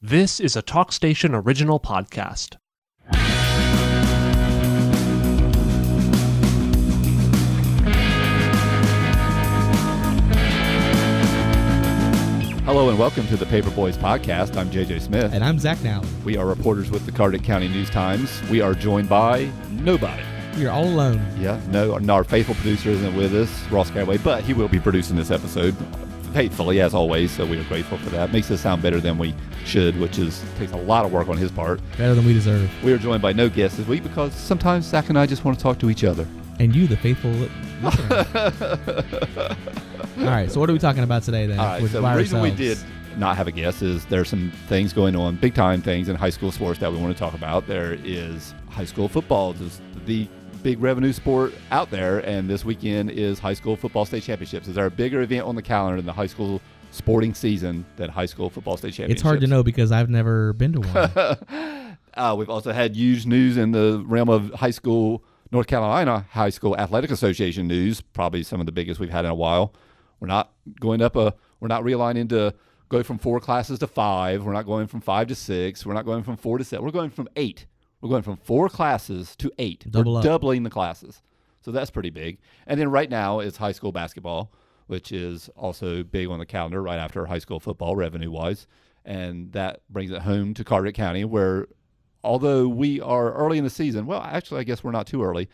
This is a TalkStation original podcast. Hello and welcome to the Paper Boys podcast. I'm JJ Smith. And I'm Zach Now. We are reporters with the Carteret County News-Times. We are joined by nobody. You're all alone. Yeah, no, our faithful producer isn't with us, Ross Caraway, but he will be producing this episode faithfully, as always, so we are grateful for that. Makes us sound better than we should, which takes a lot of work on his part. Better than we deserve. We are joined by no guests this week because sometimes Zach and I just want to talk to each other. And you, the faithful listener. All right, so what are we talking about today then? All right, so the reason we did not have a guest is there's some things going on, big time things in high school sports that we want to talk about. There is high school football, just the big revenue sport out there, and this weekend is high school football state championships. Is there a bigger event on the calendar than the high school sporting season than high school football state championships? It's hard to know because I've never been to one. We've also had huge news in the realm of high school, North Carolina High School Athletic Association news, probably some of the biggest we've had in a while. We're not realigning to go from 4 classes to 5. We're not going from 5 to 6. We're not going from 4 to 7. We're going from 8. We're going from 4 classes to 8. We're doubling the classes. So that's pretty big. And then right now is high school basketball, which is also big on the calendar right after high school football revenue-wise. And that brings it home to Carteret County, where although we are early in the season, well, actually, I guess we're not too early.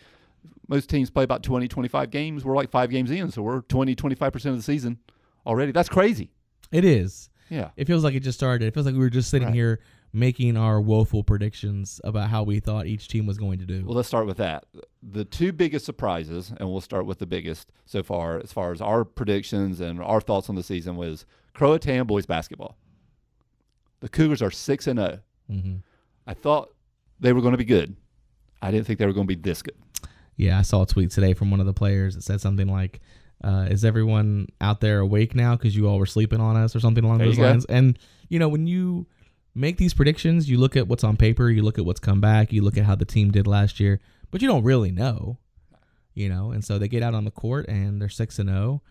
Most teams play about 20, 25 games. We're like 5 games in, so we're 20, 25% of the season already. That's crazy. It is. Yeah. It feels like it just started. It feels like we were just sitting here making our woeful predictions about how we thought each team was going to do. Well, let's start with that. The 2 biggest surprises, and we'll start with the biggest so far as our predictions and our thoughts on the season, was Croatan boys basketball. The Cougars are 6-0. Mm-hmm. I thought they were going to be good. I didn't think they were going to be this good. Yeah, I saw a tweet today from one of the players that said something like, is everyone out there awake now because you all were sleeping on us or something along those lines? And, when you make these predictions, you look at what's on paper, you look at what's come back, you look at how the team did last year, but you don't really know, and so they get out on the court and they're 6-0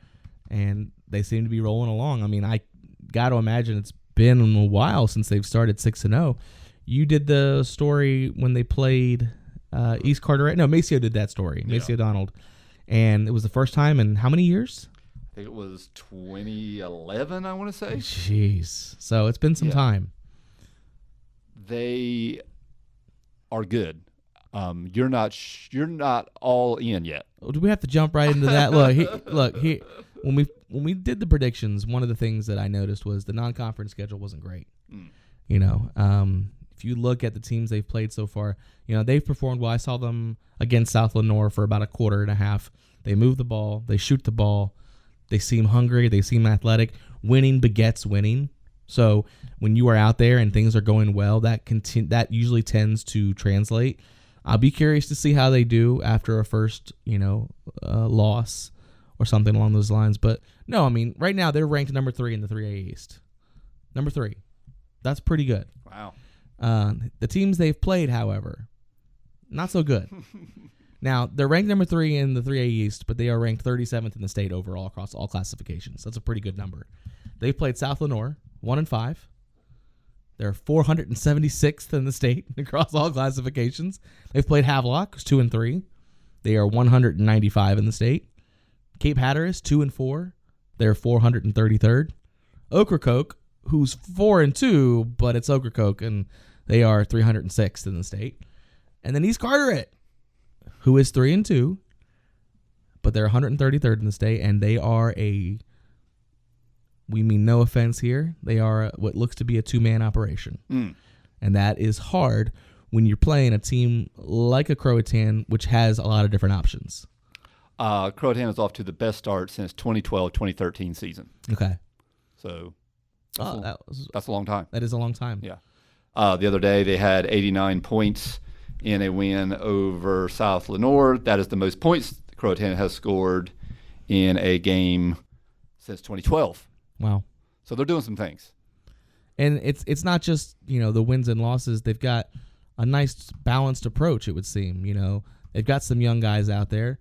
and they seem to be rolling along. I mean, I got to imagine it's been a while since they've started 6-0. You did the story when they played East Carteret. No, Maceo did that story, Maceo Donald, and it was the first time in how many years? I think it was 2011, I want to say. Jeez. So it's been some time. They are good. You're not all in yet. Do we have to jump right into that? Look. When we did the predictions, one of the things that I noticed was the non-conference schedule wasn't great. If you look at the teams they've played so far, they've performed well. I saw them against South Lenoir for about a quarter and a half. They move the ball. They shoot the ball. They seem hungry. They seem athletic. Winning begets winning. So when you are out there and things are going well, that usually tends to translate. I'll be curious to see how they do after a first, loss or something along those lines. But no, I mean, right now they're ranked number 3 in the 3A East. Number 3. That's pretty good. Wow. The teams they've played, however, not so good. Now, they're ranked number 3 in the 3A East, but they are ranked 37th in the state overall across all classifications. That's a pretty good number. They've played South Lenoir, 1-5. They're 476th in the state across all classifications. They've played Havelock, who's 2-3. They are 195 in the state. Cape Hatteras, 2-4. They're 433rd. Ocracoke, who's 4-2, but it's Ocracoke, and they are 306th in the state. And then East Carteret, who is 3-2, but they're 133rd in the state, and they are we mean no offense here, they are what looks to be a 2-man operation. And that is hard when you're playing a team like a Croatan, which has a lot of different options. Croatan is off to the best start since 2012-2013 season. Okay. So that's a long time. That is a long time. Yeah. The other day they had 89 points in a win over South Lenoir. That is the most points Croatan has scored in a game since 2012. Wow. So they're doing some things. And it's not just, the wins and losses. They've got a nice balanced approach, it would seem. They've got some young guys out there.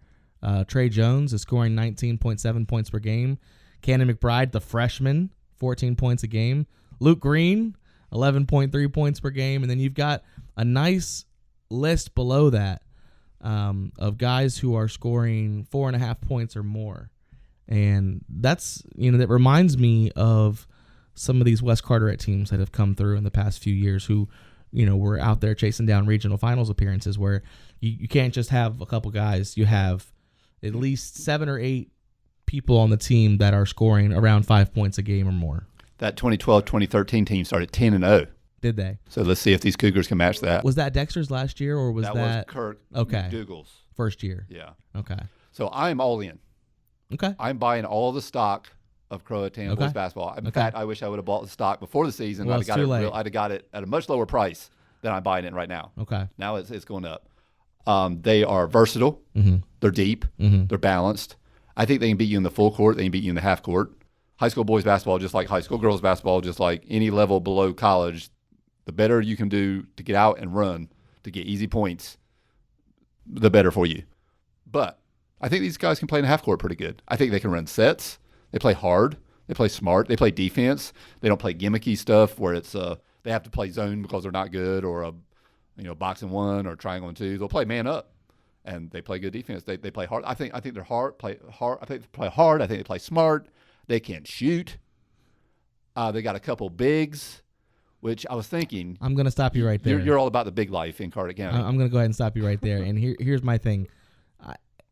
Trey Jones is scoring 19.7 points per game. Cannon McBride, the freshman, 14 points a game. Luke Green, 11.3 points per game. And then you've got a nice list below that of guys who are scoring 4.5 points or more. And that's, that reminds me of some of these West Carteret teams that have come through in the past few years who, were out there chasing down regional finals appearances where you can't just have a couple guys. You have at least 7 or 8 people on the team that are scoring around 5 points a game or more. That 2012-2013 team started 10-0. Did they? So let's see if these Cougars can match that. Was that Dexter's last year or was that was Kirk McDougal's first year? Yeah. Okay. So I'm all in. Okay. I'm buying all the stock of Croatan boys basketball. In fact, I wish I would have bought the stock before the season. Well, I'd have got it at a much lower price than I'm buying it right now. Okay. Now it's going up. They are versatile. Mm-hmm. They're deep. Mm-hmm. They're balanced. I think they can beat you in the full court. They can beat you in the half court. High school boys basketball, just like high school girls basketball, just like any level below college, the better you can do to get out and run to get easy points, the better for you. But I think these guys can play in the half court pretty good. I think they can run sets. They play hard. They play smart. They play defense. They don't play gimmicky stuff where it's they have to play zone because they're not good, or a box and one or triangle and two. They'll play man up, and they play good defense. They play hard. I think they're hard. Play hard. I think they play hard. I think they play smart. They can shoot. They got a couple bigs, which I was thinking. I'm going to stop you right there. You're all about the big life in Carteret County. I'm going to go ahead and stop you right there. And here's my thing.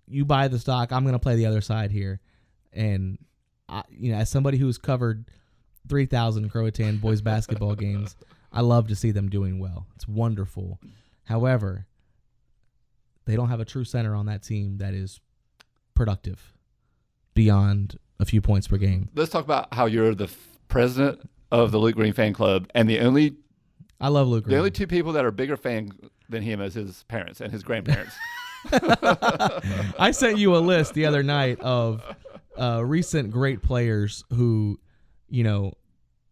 You buy the stock. I'm going to play the other side here. And, as somebody who's covered 3,000 Croatan boys basketball games, I love to see them doing well. It's wonderful. However, they don't have a true center on that team that is productive beyond a few points per game. Let's talk about how you're the president of the Luke Green fan club, and I love Luke Green. The only two people that are bigger fans than him is his parents and his grandparents. I sent you a list the other night of recent great players who,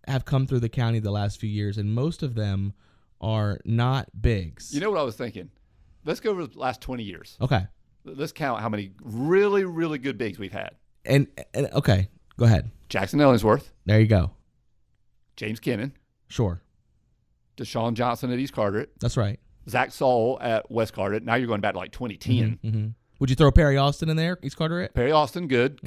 have come through the county the last few years, and most of them are not bigs. You know what I was thinking? Let's go over the last 20 years. Okay. Let's count how many really, really good bigs we've had. And okay, go ahead. Jackson Ellingsworth. There you go. James Kennan. Sure. Deshaun Johnson at East Carteret. That's right. Zach Saul at West Carteret. Now you're going back to like 2010. Mm-hmm. Would you throw Perry Austin in there, East Carteret? Perry Austin, good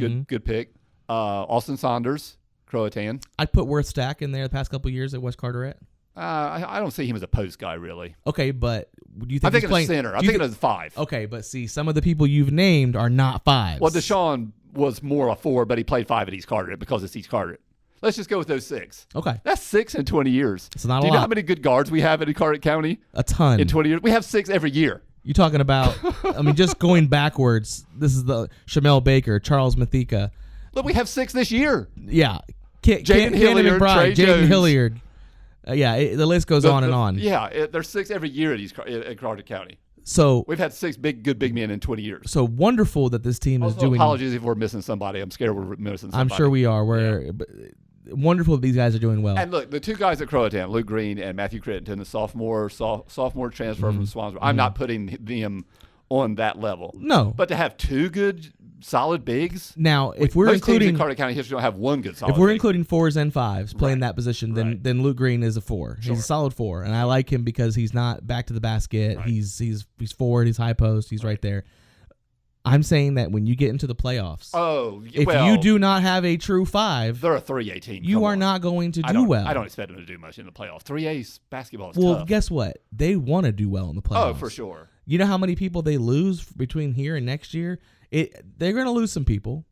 pick. Austin Saunders, Croatan. I'd put Worth Stack in there the past couple of years at West Carteret. I don't see him as a post guy, really. Okay, but do you think I'm thinking of center. I'm thinking of 5. Okay, but see, some of the people you've named are not 5s. Well, Deshaun was more a 4, but he played 5 at East Carteret because it's East Carteret. Let's just go with those 6. Okay. That's 6 in 20 years. It's not a lot. Do you know how many good guards we have in Carteret County? A ton. In 20 years? We have 6 every year. You're talking about, just going backwards, this is the Shamel Baker, Charles Mathika. Look, we have 6 this year. Yeah. Jaden Hilliard, Trey Jaden Jones. Hilliard. The list goes on and on. Yeah, there's 6 every year at Carteret County. So we've had 6 good big men in 20 years. So wonderful that this team is doing. Apologies if we're missing somebody. I'm scared we're missing somebody. I'm sure we are. Wonderful that these guys are doing well. And look, the 2 guys at Croatan, Luke Green and Matthew Crittenton, the sophomore transfer from Swansboro. I'm not putting them on that level. No, but to have 2 good, solid bigs. Now, if we're most including teams in Carteret County history, don't have 1 good solid. If we're big. including 4s and 5s playing that position, then Luke Green is a 4. Sure. He's a solid 4, and I like him because he's not back to the basket. Right. He's forward. He's high post. He's right there. I'm saying that when you get into the playoffs, if you do not have a true 5, they're a 3A team. You are not going to do well. I don't expect them to do much in the playoffs. 3A basketball is tough. Well, guess what? They want to do well in the playoffs. Oh, for sure. You know how many people they lose between here and next year? They're going to lose some people,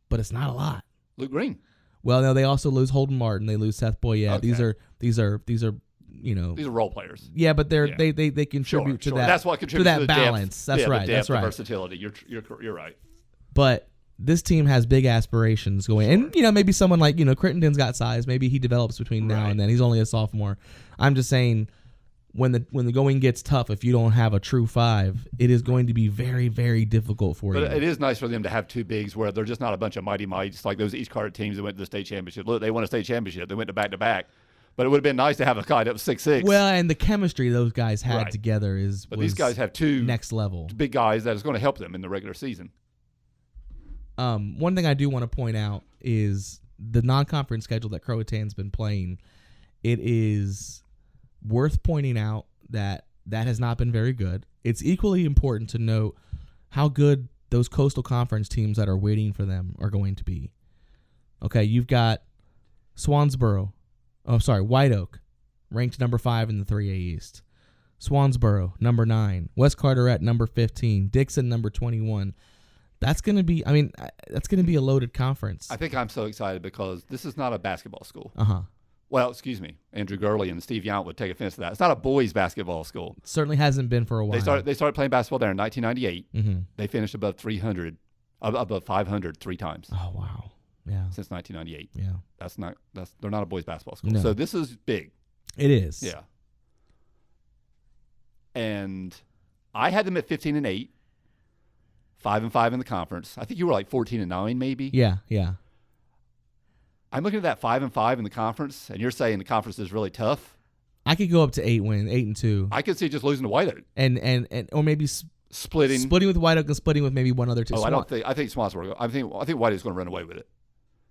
but it's not a lot. Luke Green. Well, no, they also lose Holden Martin. They lose Seth Boyette. Okay. These are these are role players. Yeah, but they contribute to that. That's what contributes to that balance. Depth. That's right. The depth, that's right. The versatility. You're right. But this team has big aspirations going, and maybe someone like Crittenden's got size. Maybe he develops between now and then. He's only a sophomore. I'm just saying, when the going gets tough, if you don't have a true 5, it is going to be very, very difficult for you. But it is nice for them to have 2 bigs where they're just not a bunch of mighty mites like those East Carteret teams that went to the state championship. Look, they won a state championship. They went to back-to-back. But it would have been nice to have a guy that was 6'6". Well, and the chemistry those guys had together But these guys have 2 next level big guys that is going to help them in the regular season. One thing I do want to point out is the non-conference schedule that Croatan's been playing it is worth pointing out that has not been very good. It's equally important to note how good those Coastal Conference teams that are waiting for them are going to be. Okay, you've got White Oak, ranked number 5 in the 3A East. Swansboro, number 9. West Carteret, number 15. Dixon, number 21. That's going to be a loaded conference. I think I'm so excited because this is not a basketball school. Uh-huh. Well, excuse me. Andrew Gurley and Steve Yount would take offense to that. It's not a boys' basketball school. It certainly hasn't been for a while. They started playing basketball there in 1998. Mm-hmm. They finished above 500 3 times. Oh, wow. Yeah. Since 1998. Yeah. They're not a boys' basketball school. No. So this is big. It is. Yeah. And I had them at 15-8, 5-5 in the conference. I think you were like 14-9 maybe. Yeah, yeah. I'm looking at that 5-5 in the conference, and you're saying the conference is really tough. I could go up to 8-2. I could see just losing to White Oak. And or maybe splitting with White Oak and splitting with maybe one other team. Oh, I think Swansboro. I think White Oak's going to run away with it.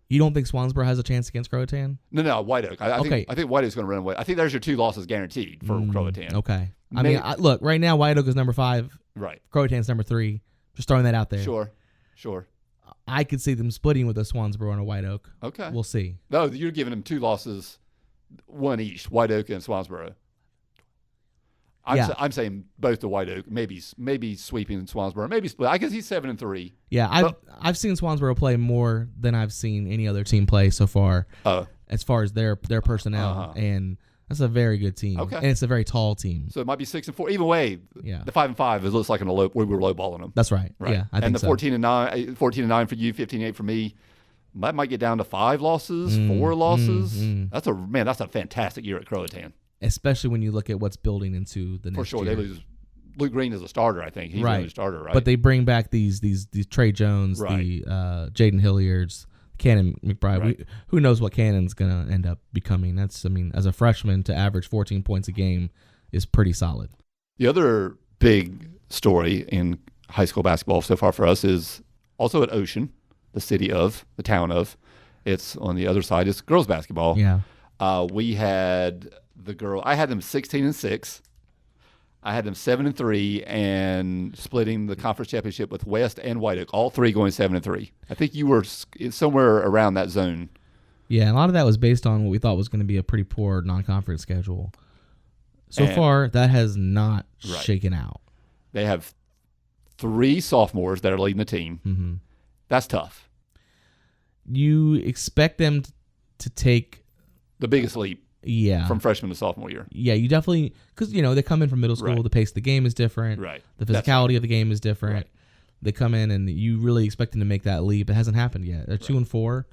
You don't think Swansboro has a chance against Croatan? No, White Oak. I think White Oak's going to run away. I think there's your 2 losses guaranteed for Croatan. Okay. Look, right now White Oak is number 5. Right. Croatan's number 3. Just throwing that out there. Sure. I could see them splitting with a Swansboro and a White Oak. Okay. We'll see. No, you're giving them 2 losses, 1 each, White Oak and Swansboro. I'm saying both to White Oak, maybe sweeping Swansboro, maybe split. I guess he's 7-3. Yeah, I've seen Swansboro play more than I've seen any other team play so far. As far as their personnel, and that's a very good team. Okay, and it's a very tall team. So it might be 6-4. Either way, the 5-5 looks like we were lowballing them. That's right. Yeah, I think so. And the 14-9 for you, 15-8 for me. That might get down to 5 losses, 4 losses. That's a fantastic year at Croatan. Especially when you look at what's building into the next year. For sure, they lose Luke Green as a starter. I think he's the only starter, right? But they bring back these Trey Jones, the Jaden Hilliards, Cannon McBride. Right. Who knows what Cannon's gonna end up becoming? As a freshman to average 14 points a game is pretty solid. The other big story in high school basketball so far for us is also at Ocean, the town of. It's on the other side. It's girls basketball. Yeah. We had I had them 16-6. I had them 7-3 and splitting the conference championship with West and White Oak, all 3 going 7-3. I think you were somewhere around that zone. Yeah, a lot of that was based on what we thought was going to be a pretty poor non-conference schedule. So far, that has not shaken out. They have 3 sophomores that are leading the team. Mm-hmm. That's tough. You expect them to take the biggest leap. Yeah. From freshman to sophomore year. Yeah, you definitely, because, they come in from middle school, the pace of the game is different. Right. The physicality of the game is different. Right. They come in and you really expect them to make that leap. It hasn't happened yet. They're 2-4,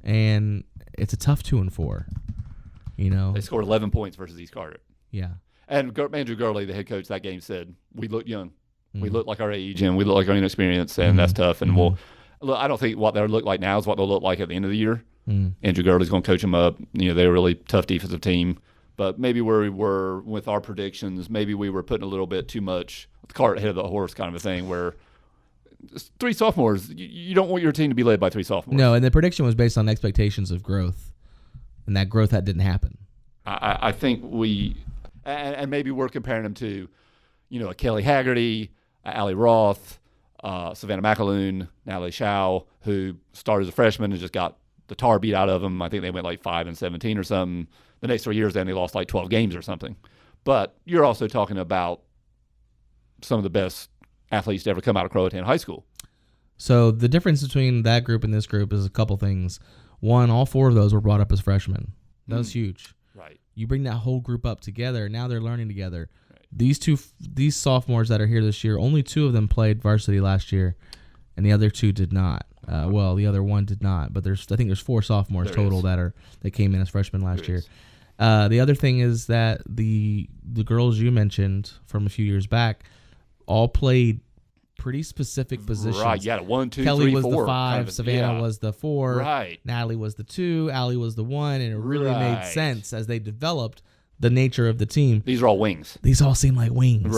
and it's a tough 2-4. They scored 11 points versus East Carteret. Yeah. And Andrew Gurley, the head coach that game, said, we look young. Mm-hmm. We look like our age, and we look like our inexperience, and that's tough. And I don't think what they'll look like now is what they'll look like at the end of the year. Andrew Gurley's going to coach them up. They're a really tough defensive team. But maybe where we were with our predictions, maybe we were putting a little bit too much the cart ahead of the horse kind of a thing where 3 sophomores, you don't want your team to be led by 3 sophomores. No, and the prediction was based on expectations of growth, and that growth that didn't happen. I think and maybe we're comparing them to, a Kelly Haggerty, Allie Roth, Savannah McAloon, Natalie Shaw, who started as a freshman and just got the tar beat out of them. I think they went like 5-17 or something. The next 3 years, then they lost like 12 games or something. But you're also talking about some of the best athletes to ever come out of Croatan High School. So the difference between that group and this group is a couple things. One, all 4 of those were brought up as freshmen. That was huge. Right. You bring that whole group up together. Now they're learning together. Right. These sophomores that are here this year, only 2 of them played varsity last year, and the other 2 did not. The other one did not. But I think there's 4 sophomores total that came in as freshmen last year. The other thing is that the girls you mentioned from a few years back all played pretty specific positions. Right, yeah, 1, 2, Kelly 3, was 4, the 5, Savannah was the 4, right. Natalie was the 2, Allie was the 1, and it really made sense as they developed the nature of the team. These are all wings. These all seem like wings.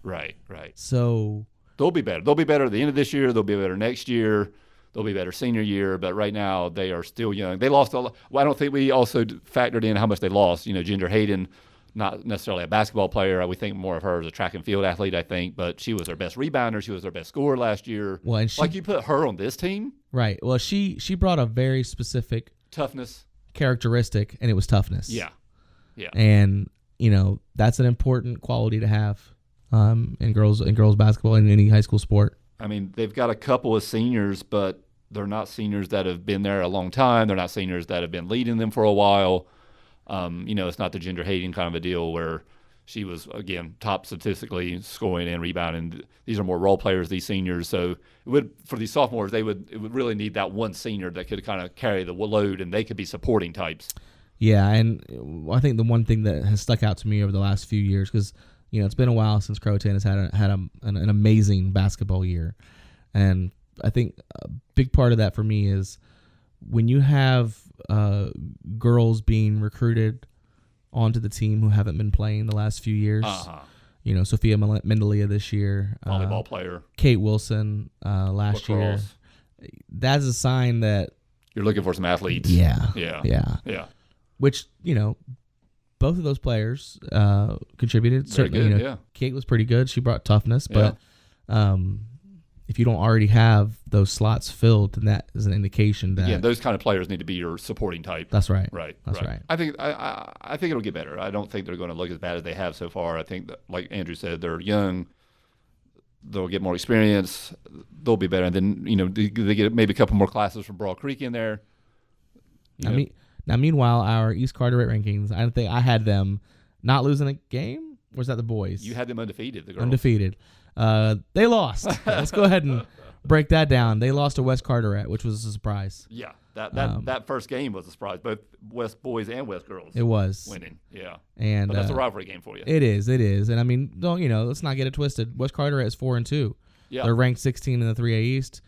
Right. So they'll be better. They'll be better at the end of this year. They'll be better next year. They'll be better senior year, but right now they are still young. They lost a lot. Well, I don't think we also factored in how much they lost. Ginger Hayden, not necessarily a basketball player. We think more of her as a track and field athlete, I think, but she was their best rebounder. She was their best scorer last year. Well, and you put her on this team. Right. Well, she brought a very specific Toughness. Characteristic, and it was toughness. Yeah. And that's an important quality to have in girls basketball and any high school sport. I mean, they've got a couple of seniors, but they're not seniors that have been there a long time. They're not seniors that have been leading them for a while. It's not the Ginger Hayden kind of a deal where she was, again, top statistically scoring and rebounding. These are more role players, these seniors. So for these sophomores, it would really need that one senior that could kind of carry the load, and they could be supporting types. Yeah, and I think the one thing that has stuck out to me over the last few years, because it's been a while since Croatan has had an amazing basketball year, and I think a big part of that for me is when you have girls being recruited onto the team who haven't been playing the last few years. Sophia Mendelia this year, volleyball player, Kate Wilson last year. That's a sign that you're looking for some athletes. Yeah. Which both of those players contributed. Very Certainly, good, Kate was pretty good. She brought toughness, but if you don't already have those slots filled, then that is an indication that those kind of players need to be your supporting type. That's right. That's right. I think it'll get better. I don't think they're going to look as bad as they have so far. I think that, like Andrew said, they're young. They'll get more experience. They'll be better. And then they get maybe a couple more classes from Broad Creek in there. Now, meanwhile, our East Carteret rankings, I don't think I had them not losing a game. Or was that the boys? You had them undefeated. The girls. Undefeated. They lost. Let's go ahead and break that down. They lost to West Carteret, which was a surprise. Yeah, that first game was a surprise. Both West boys and West girls. It was winning. Yeah, but that's a rivalry game for you. It is, and I mean, let's not get it twisted. West Carteret is 4-2. Yeah, they're ranked 16 in the 3A East.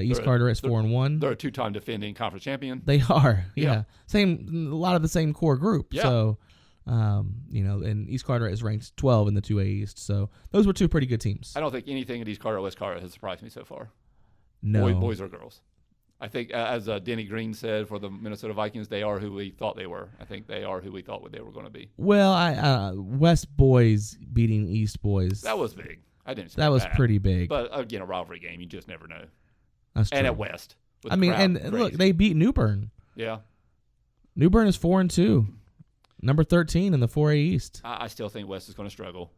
East Carteret's 4-1. They're a two-time defending conference champion. They are. Yeah. A lot of the same core group. Yeah. So. And East Carteret is ranked 12 in the 2A East. So those were two pretty good teams. I don't think anything at East Carteret or West Carteret has surprised me so far. No. Boys or girls. I think, as Denny Green said for the Minnesota Vikings, they are who we thought they were. I think they are who we thought they were going to be. Well, West boys beating East boys. That was big. I didn't expect that. Was pretty big. But, again, a rivalry game. You just never know. That's true. And at West. Look, they beat New Bern. Yeah. New Bern is 4-2. Number 13 in the 4A East. I still think West is going to struggle.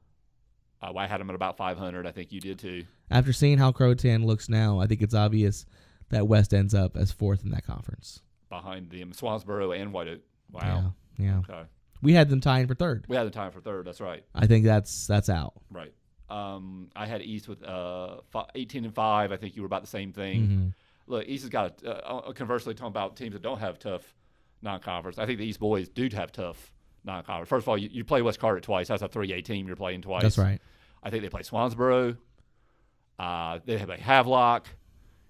I had them at about 500. I think you did too. After seeing how Croatan looks now, I think it's obvious that West ends up as fourth in that conference. Behind them, Swansboro and White Oak. Wow. Yeah. Okay. We had them tying for third. We had them tying for third. That's right. I think that's out. Right. I had East with 18-5. I think you were about the same thing. Mm-hmm. Look, East has got conversely talking about teams that don't have tough non-conference. I think the East boys do have tough non-conference. First of all, you play West Carteret twice. That's a 3A team you're playing twice. That's right. I think they play Swansboro. They have a Havelock.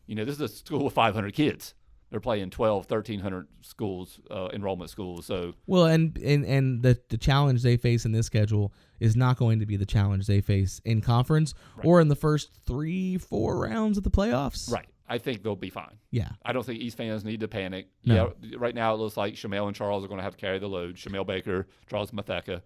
This is a school with 500 kids. They're playing 1,300 schools, enrollment schools. So and the challenge they face in this schedule is not going to be the challenge they face in conference or in the first 3-4 rounds of the playoffs. Right. I think they'll be fine. Yeah. I don't think East fans need to panic. No. Yeah. Right now it looks like Shamel and Charles are going to have to carry the load. Shamel Baker, Charles Matheka.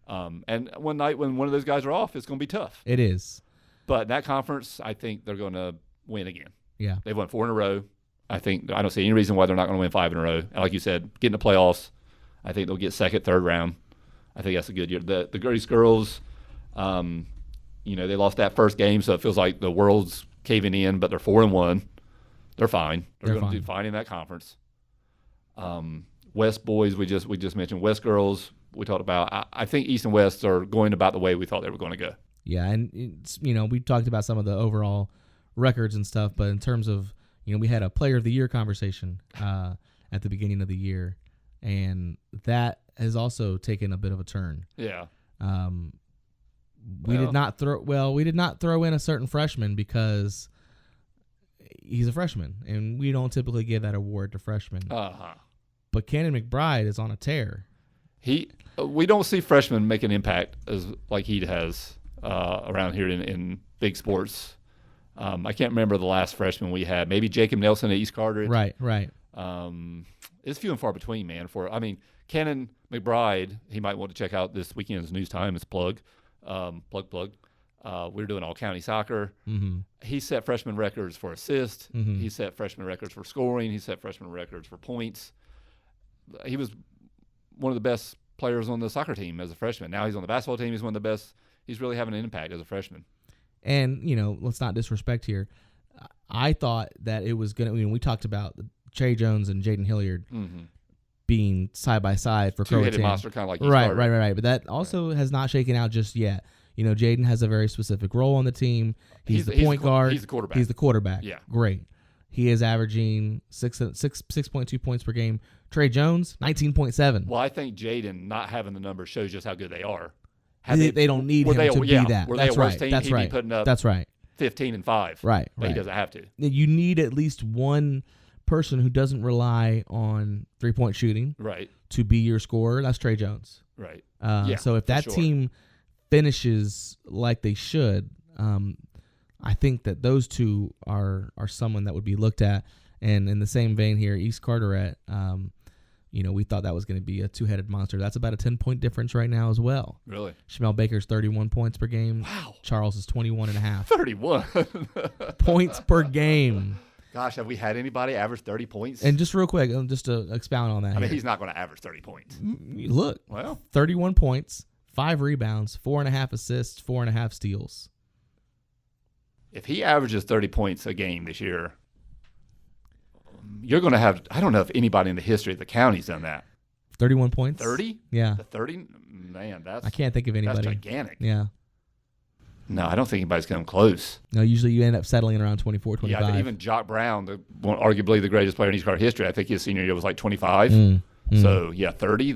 And one night when one of those guys are off, it's going to be tough. It is. But in that conference, I think they're going to win again. Yeah. They've won 4 in a row. I don't see any reason why they're not going to win 5 in a row. And like you said, get in the playoffs. I think they'll get second, third round. I think that's a good year. The Grace girls, they lost that first game, so it feels like the world's caving in, but they're 4-1. They're fine. They're going to do fine in that conference. West boys, we just mentioned. West girls, we talked about. I think East and West are going about the way we thought they were going to go. Yeah, and we talked about some of the overall records and stuff, but in terms of we had a Player of the Year conversation at the beginning of the year, and that has also taken a bit of a turn. Yeah. We did not throw in a certain freshman because he's a freshman, and we don't typically give that award to freshmen. But Cannon McBride is on a tear. We don't see freshmen make an impact as like he has around here in big sports. I can't remember the last freshman we had. Maybe Jacob Nelson at East Carteret. Right. It's few and far between, man. Cannon McBride, he might want to check out this weekend's News Time. It's plug. We're doing all county soccer. Mm-hmm. He set freshman records for assists. Mm-hmm. He set freshman records for scoring. He set freshman records for points. He was one of the best players on the soccer team as a freshman. Now he's on the basketball team. He's one of the best. He's really having an impact as a freshman. And, let's not disrespect here. I thought that it was going to, we talked about Trey Jones and Jaden Hilliard being side by side for Croatan. Two-headed monster, kind of like East Right. Carteret. But that also has not shaken out just yet. Jaden has a very specific role on the team. He's the point guard. He's the quarterback. He's the quarterback. Yeah. Great. He is averaging 6.2 points per game. Trey Jones, 19.7. Well, I think Jaden not having the numbers shows just how good they are. They don't need him to be that. Were That's they a worse right. team, That's he'd right. be putting up That's right. 15 and 5. Right. But he doesn't have to. You need at least one person who doesn't rely on 3-point shooting Right. to be your scorer. That's Trey Jones. Right. So if that team finishes like they should, I think that those two are someone that would be looked at. And in the same vein here, East Carteret, we thought that was going to be a two-headed monster. That's about a 10-point difference right now as well. Really? Shamel Baker's 31 points per game. Wow. Charles is 21.5. 31. points per game. Gosh, have we had anybody average 30 points? And just real quick, just to expound on that. I mean, here. he's not going to average 30 points. Look, Well, 31 points, 5 rebounds, 4.5 assists, 4.5 steals. if he averages 30 points a game this year, you're going to have, I don't know if anybody in the history of the county's done that. 31 points? 30? Yeah. The 30? Man, I can't think of anybody. That's gigantic. Yeah. No, I don't think anybody's come close. No, usually you end up settling around 24, 25. Yeah, even Jock Brown, arguably the greatest player in East Carter history, I think his senior year was like 25. So, yeah, 30,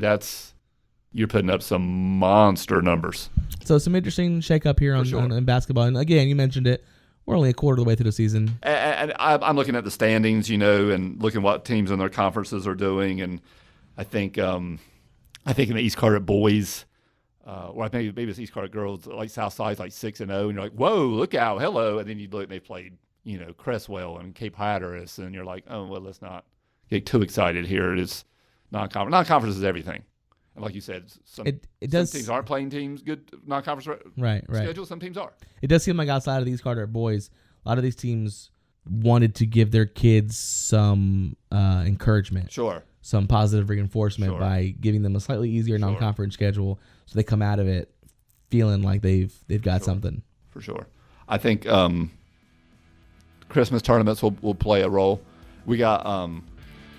you're putting up some monster numbers. So some interesting shake-up here on basketball. And again, you mentioned it. We're only a quarter of the way through the season. And I'm looking at the standings, and looking what teams in their conferences are doing. And I think in the East Carter boys, or I think maybe it's East Carter girls, like Southside's like 6-0, and you're like, whoa, look out, hello. And then you look, they played, Cresswell and Cape Hatteras, and you're like, oh, well, let's not get too excited here. It is non-conference. Non-conference is everything. And like you said, some teams aren't playing teams good non-conference schedule. Some teams are. It does seem like outside of these Carter boys, a lot of these teams wanted to give their kids some encouragement. Sure. Some positive reinforcement by giving them a slightly easier non-conference schedule, so they come out of it feeling like they've got something. For sure. I think Christmas tournaments will play a role. We got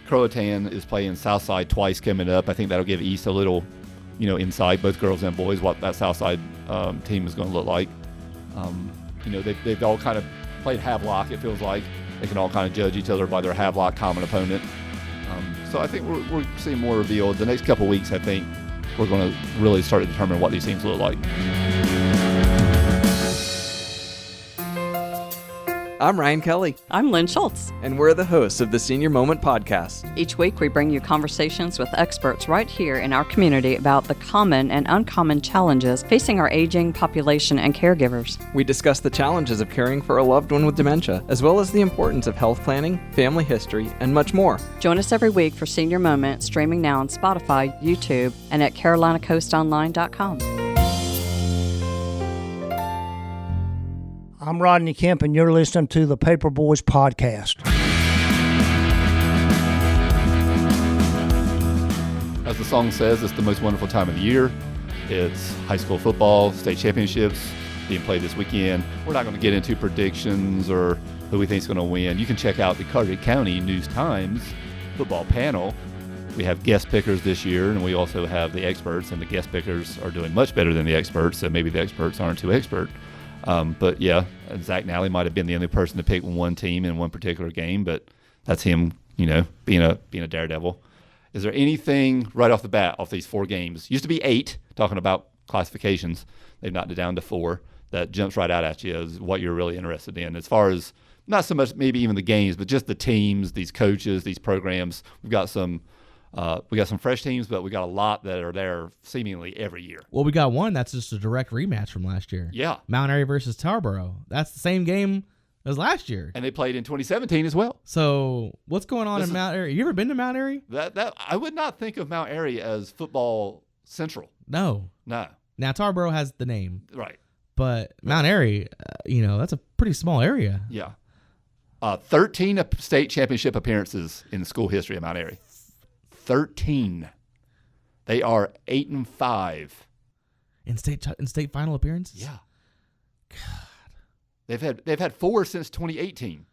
Croatan is playing Southside twice coming up. I think that'll give East a little, insight, both girls and boys, what that Southside team is going to look like. They've all kind of played Havelock, it feels like. They can all kind of judge each other by their Havelock common opponent. So I think we're seeing more revealed. The next couple of weeks, I think, we're going to really start to determine what these teams look like. I'm Ryan Kelly. I'm Lynn Schultz. And we're the hosts of the Senior Moment podcast. Each week we bring you conversations with experts right here in our community about the common and uncommon challenges facing our aging population and caregivers. We discuss the challenges of caring for a loved one with dementia, as well as the importance of health planning, family history, and much more. Join us every week for Senior Moment, streaming now on Spotify, YouTube, and at CarolinaCoastOnline.com. I'm Rodney Kemp, and you're listening to the Paper Boys podcast. As the song says, it's the most wonderful time of the year. It's high school football, state championships being played this weekend. We're not going to get into predictions or who we think is going to win. You can check out the Carteret County News-Times football panel. We have guest pickers this year, and we also have the experts, and the guest pickers are doing much better than the experts, so maybe the experts aren't too expert. But yeah, Zach Nally might have been the only person to pick one team in one particular game, but that's him, being a daredevil. Is there anything right off the bat off these 4 games? Used to be 8, talking about classifications. They've knocked it down to 4. That jumps right out at you as what you're really interested in. As far as not so much maybe even the games, but just the teams, these coaches, these programs. We've got some fresh teams, but we got a lot that are there seemingly every year. Well, we got one that's just a direct rematch from last year. Yeah. Mount Airy versus Tarboro. That's the same game It was last year. And they played in 2017 as well. So what's going on This in is- Mount Airy? You ever been to Mount Airy? That I would not think of Mount Airy as football central. No. No. Now Tarboro has the name, Right. but Mount Airy, that's a pretty small area. Yeah. 13 state championship appearances in school history of Mount Airy. 13. They are 8-5. In state final appearances? Yeah. God. They've had 4 since 2018.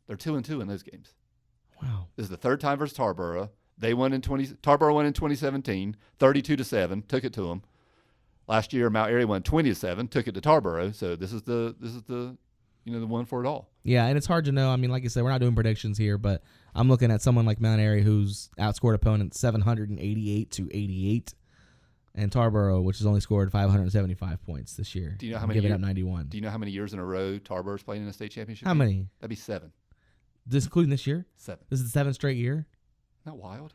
They're 2-2 in those games. Wow. This is the third time versus Tarboro. Tarboro won in 2017, 32-7, took it to them. Last year, Mount Airy won 20-7, took it to Tarboro. So this is the the one for it all. Yeah, and it's hard to know. I mean, like you said, we're not doing predictions here, but I'm looking at someone like Mount Airy who's outscored opponents 788-88, and Tarboro, which has only scored 575 points this year. Do you know how and many giving year- up 91? Do you know how many years in a row Tarboro's playing in a state championship? How game? many? That'd be 7. This including this year? 7. This is the 7th straight year? Isn't that wild?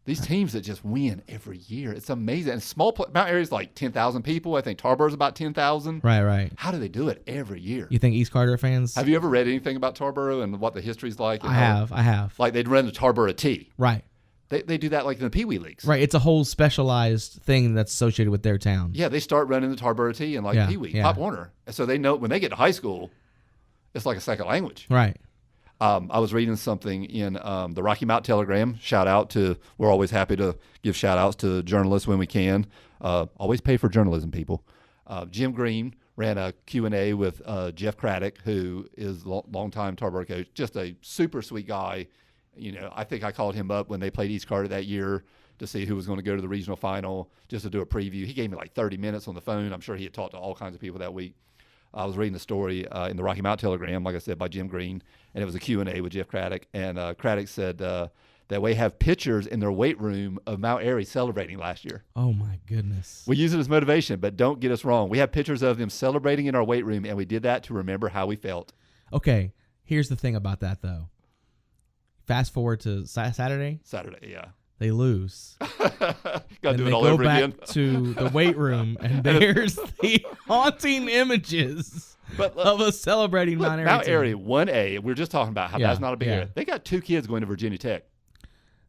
These teams that just win every year. It's amazing. And Mount Airy's like 10,000 people. I think Tarboro's about 10,000. Right. How do they do it every year? You think East Carter fans? Have you ever read anything about Tarboro and what the history's like? And I have. Like they'd run the Tarboro T. Right. They do that like in the Pee Wee leagues. Right. It's a whole specialized thing that's associated with their town. Yeah, they start running the Tarboro T and like Yeah, Pee Wee, yeah. Pop Warner. So they know when they get to high school, it's like a second language. Right. I was reading something in the Rocky Mount Telegram. Shout out to, we're always happy to give shout outs to journalists when we can. Always pay for journalism, people. Jim Green ran a Q&A with Jeff Craddock, who is longtime Tarboro coach, just a super sweet guy. I think I called him up when they played East Carter that year to see who was going to go to the regional final, just to do a preview. He gave me like 30 minutes on the phone. I'm sure he had talked to all kinds of people that week. I was reading the story in the Rocky Mount Telegram, like I said, by Jim Green, and it was a Q&A with Jeff Craddock. And Craddock said that we have pictures in their weight room of Mount Airy celebrating last year. Oh, my goodness. We use it as motivation, but don't get us wrong. We have pictures of them celebrating in our weight room, and we did that to remember how we felt. Okay, here's the thing about that, though. Fast forward to Saturday, Yeah. they lose. Got to And do they it all go over back again. to the weight room, and there's the haunting images But of us celebrating look, Mount Airy. Mount team. Airy 1A. We were just talking about how Yeah, that's not a big yeah. area. They got 2 kids going to Virginia Tech.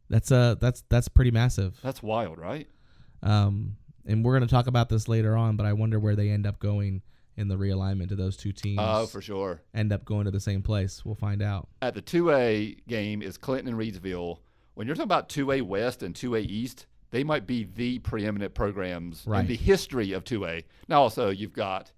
That's pretty massive. That's wild, right? And we're going to talk about this later on, but I wonder where they end up going in the realignment to those two teams. Oh, for sure. End up going to the same place. We'll find out. At the 2A game is Clinton and Reedsville. When you're talking about 2A West and 2A East, they might be the preeminent programs Right. in the history of 2A. Now, also you've got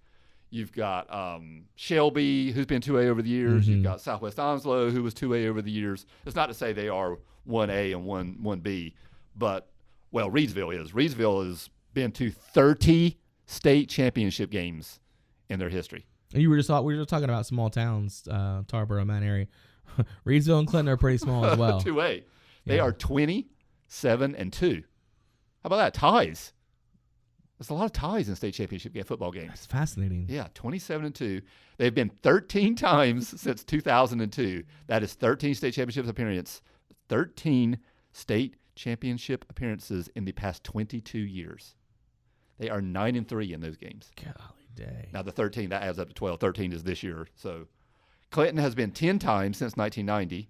Shelby, who's been 2A over the years. You've got Southwest Onslow, who was 2A over the years. It's not to say they are 1A and 1B, but Reedsville is. Reedsville has been to 30 state championship games in their history. And we were just talking about small towns, Tarboro, Mount Airy. Reedsville and Clinton are pretty small as well. 2A. They Yeah. are 27-2. How about that? Ties. There's a lot of ties in state championship football games. It's fascinating. Yeah, 27-2. They've been 13 times since 2002. That is 13 state championships appearance. 13 state championship appearances in the past 22 years. They are 9-3 in those games. Golly day. Now the 13, that adds up to 12. 13 is this year. So Clinton has been 10 times since 1990.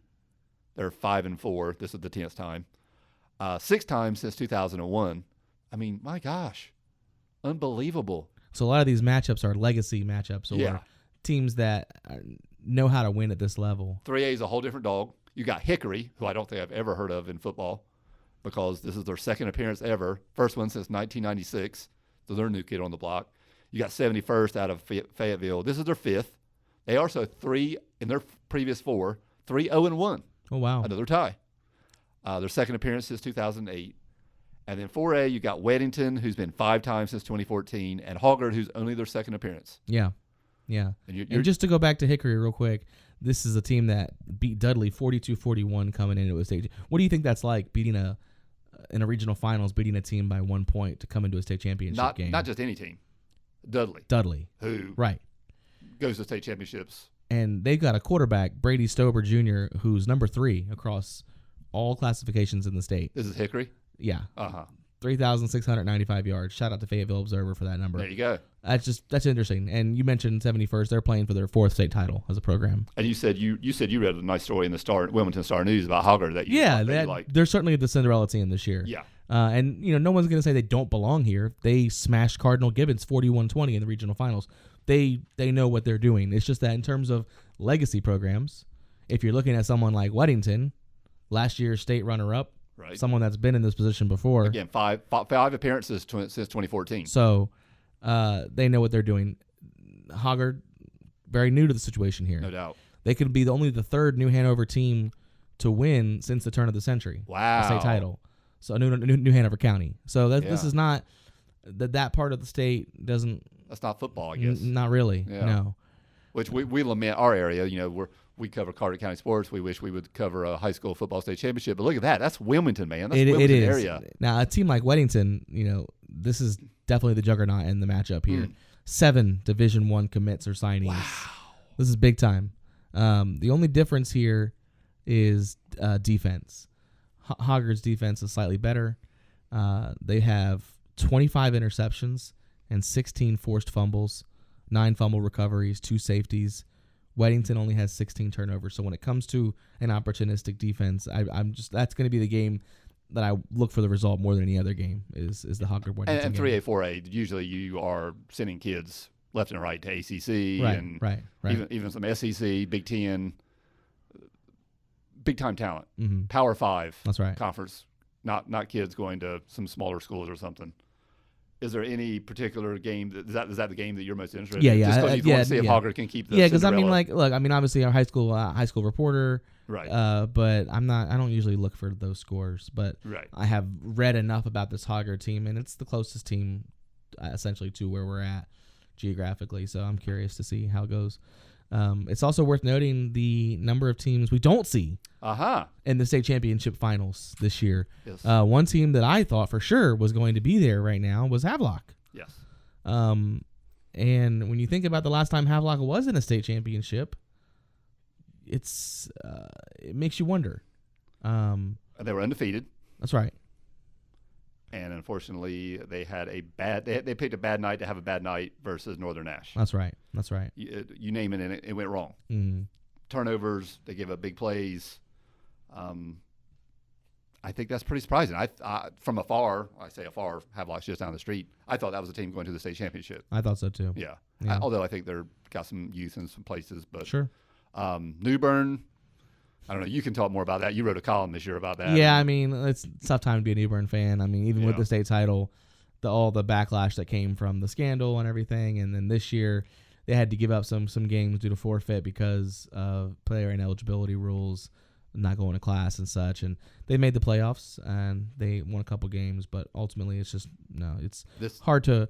They're 5-4. This is the 10th time. 6 times since 2001. I mean, my gosh. Unbelievable. So a lot of these matchups are legacy matchups or Yeah. teams that know how to win at this level. 3A is a whole different dog. You got Hickory, who I don't think I've ever heard of in football because this is their second appearance ever. First one since 1996. So they're a new kid on the block. You got 71st out of Fayetteville. This is their 5th. They are also 3 in their previous 4, 3-0-1. Oh, wow. Another tie. Their second appearance since 2008. And then 4A, you got Weddington, who's been 5 times since 2014, and Hoggard, who's only their second appearance. Yeah. Yeah. And you're And just to go back to Hickory real quick, this is a team that beat Dudley 42-41 coming into a state. What do you think that's like, beating in a regional finals, beating a team by 1 point to come into a state championship game? Not just any team. Dudley. Who Right. goes to state championships. And they've got a quarterback, Brady Stober Jr., who's number 3 across all classifications in the state. This is Hickory. Yeah. Uh-huh. 3,695 yards. Shout out to Fayetteville Observer for that number. There you go. That's interesting. And you mentioned 71st; they're playing for their 4th state title as a program. And you said you read a nice story in the Wilmington Star News about Hoggard that you liked. They're certainly the Cinderella team this year. Yeah. And no one's going to say they don't belong here. They smashed Cardinal Gibbons 41-20 in the regional finals. They know what they're doing. It's just that in terms of legacy programs, if you're looking at someone like Weddington, last year's state runner-up, right, someone that's been in this position before. Again, five appearances since 2014. So they know what they're doing. Hoggard, very new to the situation here. No doubt. They could be only the 3rd New Hanover team to win since the turn of the century. Wow. A state title. So New Hanover County. So this is not that part of the state doesn't. That's not football, I guess. Not really. Yeah. No. Which we lament our area. We cover Carter County sports. We wish we would cover a high school football state championship. But look at that. That's Wilmington, man. That's Wilmington it is. area. Now, a team like Weddington, this is definitely the juggernaut in the matchup here. 7 Division I commits or signees. Wow. This is big time. The only difference here is defense. Hoggard's defense is slightly better. They have 25 interceptions and 16 forced fumbles, 9 fumble recoveries, 2 safeties. Weddington only has 16 turnovers. So when it comes to an opportunistic defense, that's going to be the game that I look for the result more than any other game is the Hoggard Weddington and game. 3A, 4A, usually you are sending kids left and right to ACC right. even some SEC, Big Ten, big time talent, Mm-hmm. Power 5 That's right. conference, not kids going to some smaller schools or something. Is there any particular game is that the game that you're most interested in? Yeah. Just because you want to see if Hoggard can keep the because Cinderella. obviously our high school reporter, Right. But I don't usually look for those scores, but Right. I have read enough about this Hoggard team, and it's the closest team essentially to where we're at geographically. So I'm curious to see how it goes. It's also worth noting the number of teams we don't see in the state championship finals this year. Yes. One team that I thought for sure was going to be there right now was Havelock. Yes. And when you think about the last time Havelock was in a state championship, it makes you wonder. They were undefeated. That's right. And unfortunately, they had they picked a bad night to have a bad night versus Northern Nash. That's right. You name it, and it went wrong. Mm-hmm. Turnovers, they give up big plays. I think that's pretty surprising. I from afar, I say afar, Havelock's just down the street. I thought that was a team going to the state championship. I thought so too. Yeah. Yeah. Although I think they're got some youth in some places, but Sure. New Bern, I don't know. You can talk more about that. You wrote a column this year about that. Yeah, I mean, it's a tough time to be a New Bern fan. I mean, even with the state title, all the backlash that came from the scandal and everything, and then this year they had to give up some games due to forfeit because of player ineligibility rules, not going to class and such. And they made the playoffs and they won a couple games, but ultimately it's just it's hard to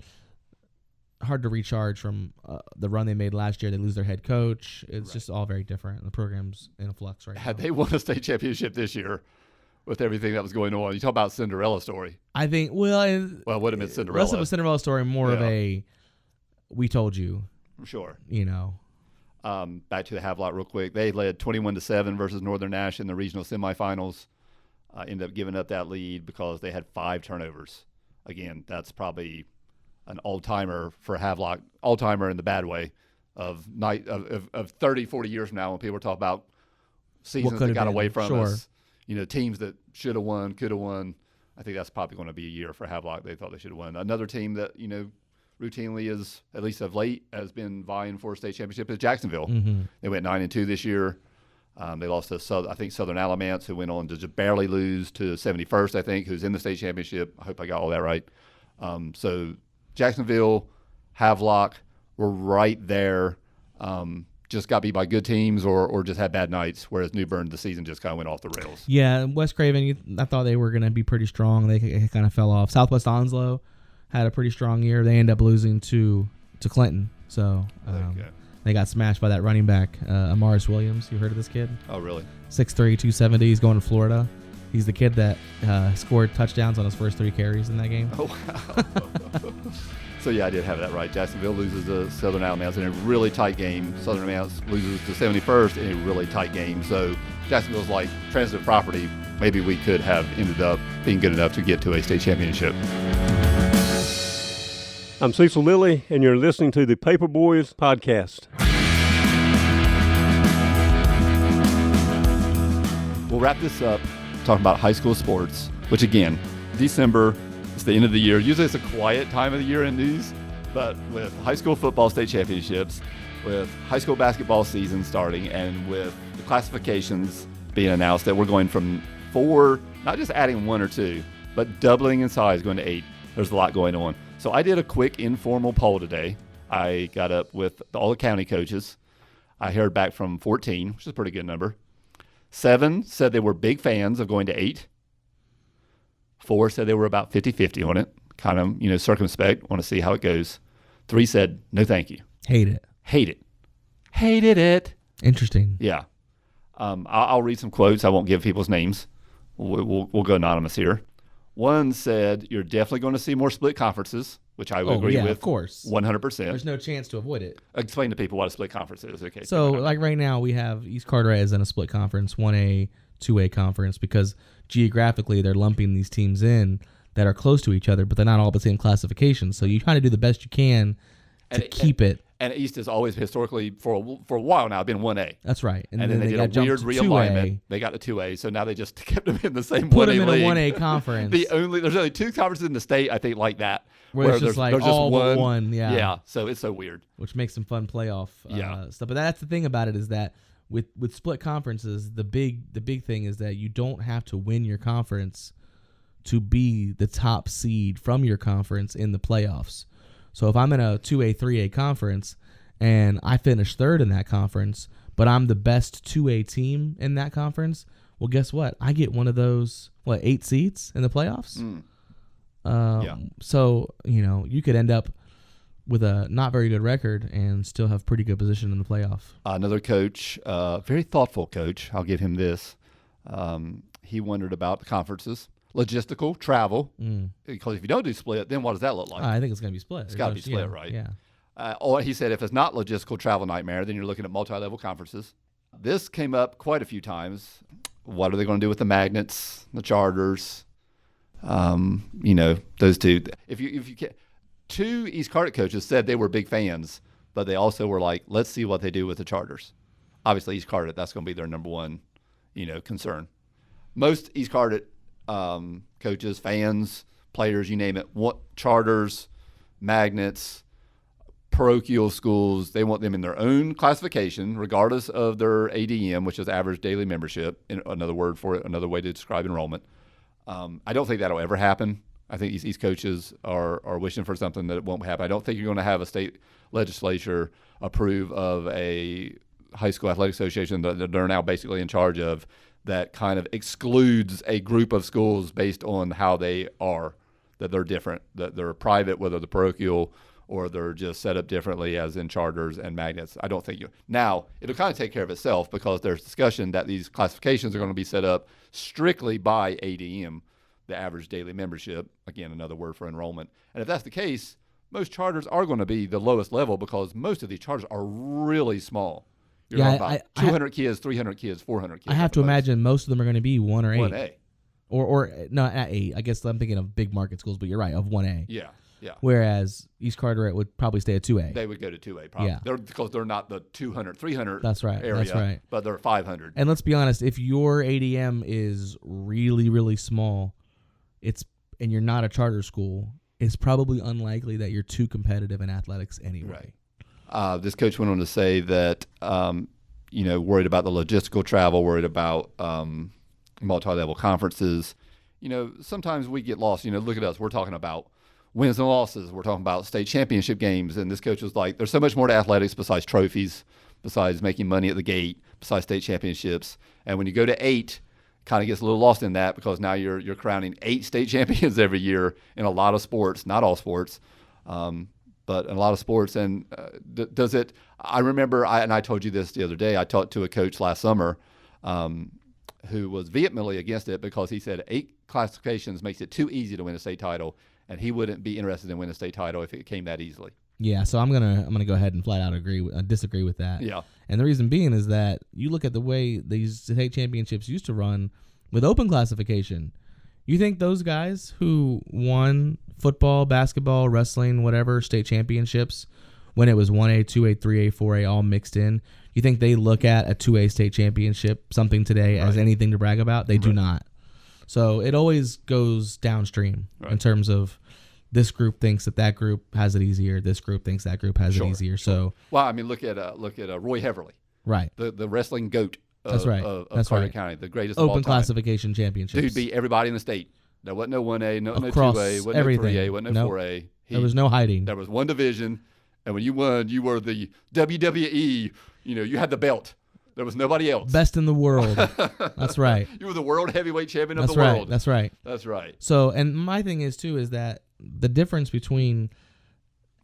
recharge from the run they made last year. They lose their head coach. It's just all very different. The program's in a flux right now. Had they won a state championship this year with everything that was going on, you talk about Cinderella story. I think, it would have been Cinderella. Less of a Cinderella story, more of a we told you. Sure. Back to the Havelock real quick. They led 21-7 versus Northern Nash in the regional semifinals. Ended up giving up that lead because they had 5 turnovers. Again, that's probably an all-timer for Havelock, all-timer in the bad way of 30, 40 years from now when people talk about seasons that got away from us, teams that should have won, could have won. I think that's probably going to be a year for Havelock. They thought they should have won. Another team that, routinely is, at least of late, has been vying for a state championship is Jacksonville. Mm-hmm. They went 9-2 this year. They lost to Southern Alamance, who went on to just barely lose to 71st, I think, who's in the state championship. I hope I got all that right. So Jacksonville, Havelock were right there. Just got beat by good teams or just had bad nights, whereas New Bern, the season just kind of went off the rails. Yeah, West Craven, I thought they were going to be pretty strong. They kind of fell off. Southwest Onslow had a pretty strong year. They ended up losing to Clinton. So they got smashed by that running back, Amaris Williams. You heard of this kid? Oh, really? 6'3", 270. He's going to Florida. He's the kid that scored touchdowns on his first 3 carries in that game. Oh, wow. So, yeah, I did have that right. Jacksonville loses to Southern Alamance in a really tight game. Southern Alamance loses to 71st in a really tight game. So, Jacksonville's like transitive property. Maybe we could have ended up being good enough to get to a state championship. I'm Cecil Lilly, and you're listening to the Paper Boys Podcast. We'll wrap this up talking about high school sports, which again, December is the end of the year. Usually it's a quiet time of the year in news, but with high school football state championships, with high school basketball season starting, and with the classifications being announced that we're going from 4, not just adding 1 or 2, but doubling in size, going to 8. There's a lot going on. So I did a quick informal poll today. I got up with all the county coaches. I heard back from 14, which is a pretty good number. 7 said they were big fans of going to 8. 4 said they were about 50-50 on it, kind of, circumspect, want to see how it goes. 3 said, no thank you. Hate it. Hate it. Hated it. Interesting. Yeah. I'll read some quotes. I won't give people's names. We'll go anonymous here. One said, you're definitely going to see more split conferences, which I would agree with. Of course. 100%. There's no chance to avoid it. Explain to people what a split conference is. Okay. So, like right now, we have East Carteret is in a split conference, 1A, 2A conference, because geographically they're lumping these teams in that are close to each other, but they're not all the same classification. So you try to do the best you can to keep it. And East has always historically, for a while now, been 1A. That's right. And then they did a weird realignment. They got to 2A, so now they just kept them in the same 1A Put them in league. a 1A conference. There's only 2 conferences in the state, I think, like that. Where it's just like there's all just but one. Yeah. Yeah, so it's so weird. Which makes some fun playoff stuff. But that's the thing about it is that with split conferences, the big thing is that you don't have to win your conference to be the top seed from your conference in the playoffs. So if I'm in a 2A, 3A conference and I finish 3rd in that conference, but I'm the best 2A team in that conference, well, guess what? I get one of those, 8 seats in the playoffs? So, you could end up with a not very good record and still have pretty good position in the playoff. Another coach, very thoughtful coach, I'll give him this. He wondered about the conferences. Logistical, travel, because if you don't do split, then what does that look like? I think it's going to be split. It's got to be split, right? Yeah. Or he said if it's not logistical travel nightmare, then you're looking at multi-level conferences. This came up quite a few times. What are they going to do with the magnets, the charters? Those two. If you can, 2 East Carteret coaches said they were big fans, but they also were like, let's see what they do with the charters. Obviously, East Carteret, that's going to be their number one, concern. Most East Carteret coaches, fans, players, you name it, want charters, magnets, parochial schools. They want them in their own classification, regardless of their ADM, which is average daily membership. Another word for it, another way to describe enrollment. I don't think that'll ever happen. I think these coaches are wishing for something that won't happen. I don't think you're going to have a state legislature approve of a high school athletic association that they're now basically in charge of that kind of excludes a group of schools based on how they are, that they're different, that they're private, whether they're parochial or they're just set up differently as in charters and magnets. I don't think now it'll kind of take care of itself because there's discussion that these classifications are going to be set up strictly by ADM, the average daily membership, again, another word for enrollment. And if that's the case, most charters are going to be the lowest level because most of these charters are really small. You're talking about 200 kids, 300 kids, 400 kids. I have to imagine most of them are going to be 1 or 8. 1A. Or no, at 8. I guess I'm thinking of big market schools, but you're right, of 1A. Yeah. Whereas East Carteret would probably stay at 2A. They would go to 2A probably. Yeah. Because they're not the 200, 300 That's right. area. That's right. But they're 500. And let's be honest, if your ADM is really, really small, and you're not a charter school, it's probably unlikely that you're too competitive in athletics anyway. Right. This coach went on to say that, worried about the logistical travel, worried about multi-level conferences. Sometimes we get lost. Look at us. We're talking about wins and losses. We're talking about state championship games. And this coach was like, there's so much more to athletics besides trophies, besides making money at the gate, besides state championships. And when you go to 8, kind of gets a little lost in that because now you're crowning 8 state champions every year in a lot of sports, not all sports, but in a lot of sports. And does it? I remember, I told you this the other day. I talked to a coach last summer who was vehemently against it because he said 8 classifications makes it too easy to win a state title, and he wouldn't be interested in winning a state title if it came that easily. Yeah, so I'm gonna go ahead and flat out disagree with that. Yeah, and the reason being is that you look at the way these state championships used to run with open classification. You think those guys who won football, basketball, wrestling, whatever, state championships, when it was 1A, 2A, 3A, 4A all mixed in, you think they look at a 2A state championship, something today, as anything to brag about? They do not. So it always goes downstream in terms of this group thinks that group has it easier. This group thinks that group has it easier. So, well, I mean, look at Roy Heverly, right? The wrestling goat. That's right. Of That's Carter right. County, the greatest of all Open time. classification championships. Dude beat everybody in the state. There wasn't no 1A, no Across 2A, wasn't everything. no 3A, wasn't no 4A. There was no hiding. There was one division, and when you won, you were the WWE. You had the belt. There was nobody else. Best in the world. That's right. You were the world heavyweight champion of That's the right. world. That's right. That's right. So, and my thing is too is that the difference between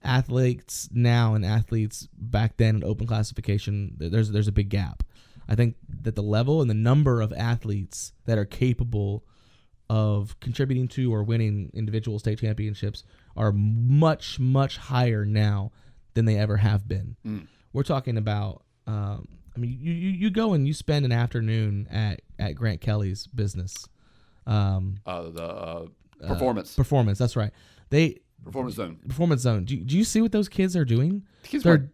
athletes now and athletes back then in open classification, there's a big gap. I think that the level and the number of athletes that are capable of contributing to or winning individual state championships are much, much higher now than they ever have been. We're talking about, you go and you spend an afternoon at Grant Kelly's business. The performance. Performance, that's right. Performance Zone. Performance Zone. Do you see what those kids are doing? Kids weren't.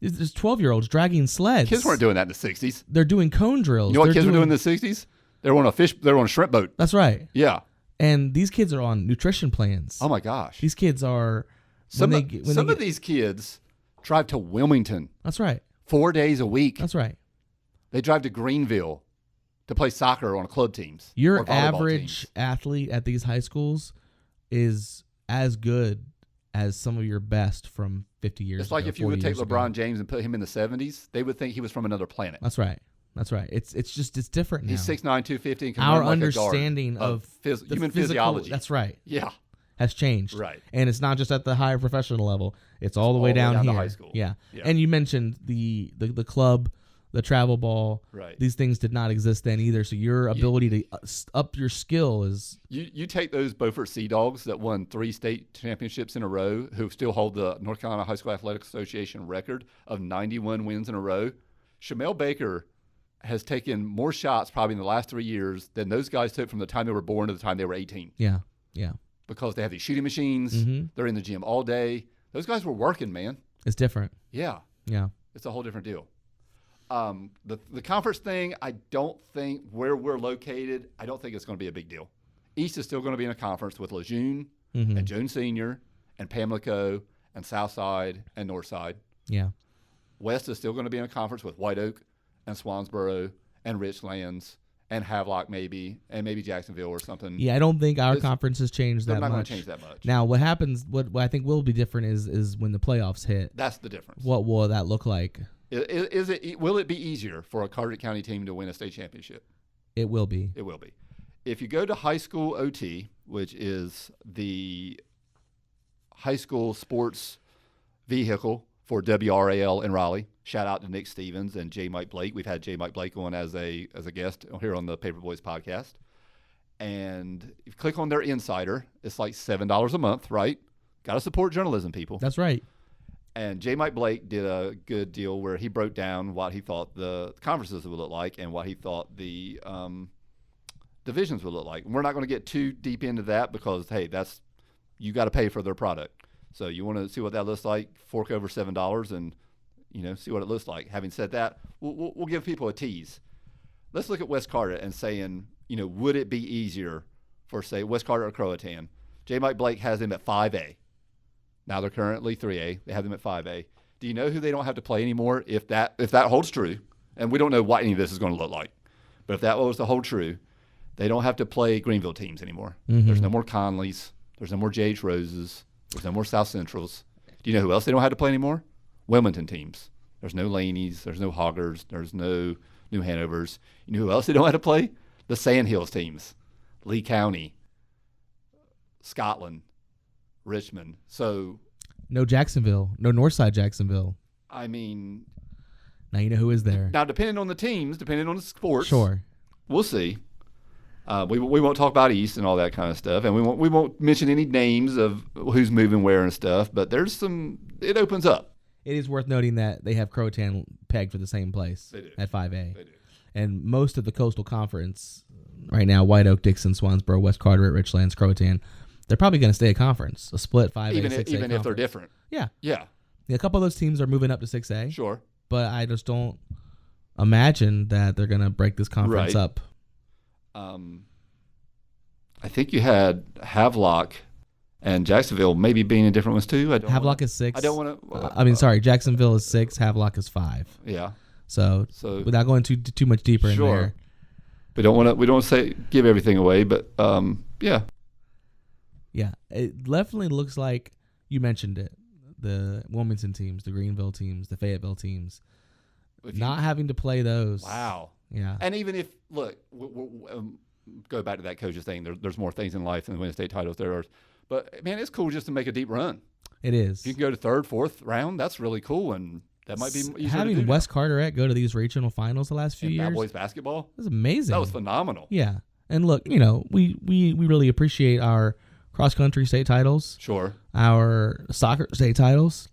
There's 12-year-olds dragging sleds. Kids weren't doing that in the 60s. They're doing cone drills. You know what kids were doing in the 60s? They were on a shrimp boat. That's right. Yeah. And these kids are on nutrition plans. Oh my gosh. These kids are Some of these kids drive to Wilmington. That's right. 4 days a week. That's right. They drive to Greenville to play soccer on club teams. or Your volleyball average teams. athlete at these high schools is as good as some of your best from 50 years ago. It's like if you would 40 take years LeBron ago. James and put him in the 70s, they would think he was from another planet. That's right. That's right. It's different now. He's 6'9", 250, and can Our run like understanding a guard of the physical, human physiology. That's right. Yeah. Has changed. Right. And it's not just at the higher professional level. It's all the way down to here. high school. Yeah. Yeah. And you mentioned the club, the travel ball. Right. These things did not exist then either. So your ability to up your skill is You take those Beaufort Sea Dogs that won 3 state championships in a row, who still hold the North Carolina High School Athletic Association record of 91 wins in a row. Shamel Baker has taken more shots probably in the last 3 years than those guys took from the time they were born to the time they were 18. yeah. Because they have these shooting machines. Mm-hmm. They're in the gym all day. Those guys were working, man. It's different. Yeah. Yeah. It's a whole different deal. The conference thing, I don't think where we're located, I don't think it's going to be a big deal. East is still going to be in a conference with Lejeune and Jones Senior and Pamlico and Southside and Northside. Yeah. West is still going to be in a conference with White Oak and Swansboro and Richlands and Havelock maybe, and maybe Jacksonville or something. Yeah, I don't think our conference has changed that They're not going much. to change that much. Now, what happens? What I think will be different is when the playoffs hit. That's the difference. What will that look like? Will it be easier for a Carteret County team to win a state championship? It will be. It will be. If you go to high school OT, which is the high school sports vehicle for WRAL in Raleigh, shout out to Nick Stevens and J. Mike Blake. We've had J. Mike Blake on as a guest here on the Paperboys podcast. And if you click on their insider, it's like $7 a month, right? Got to support journalism, people. That's right. And J. Mike Blake did a good deal where he broke down what he thought the conferences would look like and what he thought the divisions would look like. And we're not going to get too deep into that because, hey, you got to pay for their product. So you want to see what that looks like, fork over $7 and, see what it looks like. Having said that, we'll give people a tease. Let's look at West Carteret and saying, would it be easier for, say, West Carteret or Croatan? J. Mike Blake has them at 5A. Now they're currently 3A. They have them at 5A. Do you know who they don't have to play anymore if that holds true? And we don't know what any of this is going to look like. But if that was to hold true, they don't have to play Greenville teams anymore. Mm-hmm. There's no more Conleys. There's no more J.H. Roses. There's no more South Centrals. Do you know who else they don't have to play anymore? Wilmington teams. There's no Laneys. There's no Hoggers. There's no New Hanovers. You know who else they don't have to play? The Sandhills teams. Lee County. Scotland. Richmond. So No Jacksonville. No Northside Jacksonville. I mean, Now you know who is there. now depending on the teams, depending on the sports, Sure. we'll see. We won't talk about East and all that kind of stuff, and we won't mention any names of who's moving where and stuff. But it opens up. It is worth noting that they have Croatan pegged for the same place They do. at 5A. They do. And most of the Coastal Conference, right now, White Oak, Dixon, Swansboro, West Carteret, Richlands, Croatan, they're probably going to stay a conference, a split 5A, even 6A even if they're conference. different. Yeah. Yeah, A couple of those teams are moving up to 6A, sure. but I just don't imagine that they're going to break this conference Right. up. I think you had Havelock and Jacksonville maybe being in different ones too. Havelock is 6. I don't want to. Jacksonville is 6, Havelock is 5. Yeah. So So without going too much deeper in Sure. there. we don't want to say give everything away, but yeah. Yeah, it definitely looks like you mentioned it. The Wilmington teams, the Greenville teams, the Fayetteville teams, If you- not having to play those. Wow. Yeah. And even if look, go back to that coach's thing. There's more things in life than winning state titles. There are, but man, it's cool just to make a deep run. It is. If you can go to third, fourth round, that's really cool, and that might be easier to Having do West Carteret go to these regional finals the last few now. years. And boys basketball, That's amazing. that was phenomenal. Yeah. And look, we really appreciate our cross country state titles, Sure. our soccer state titles.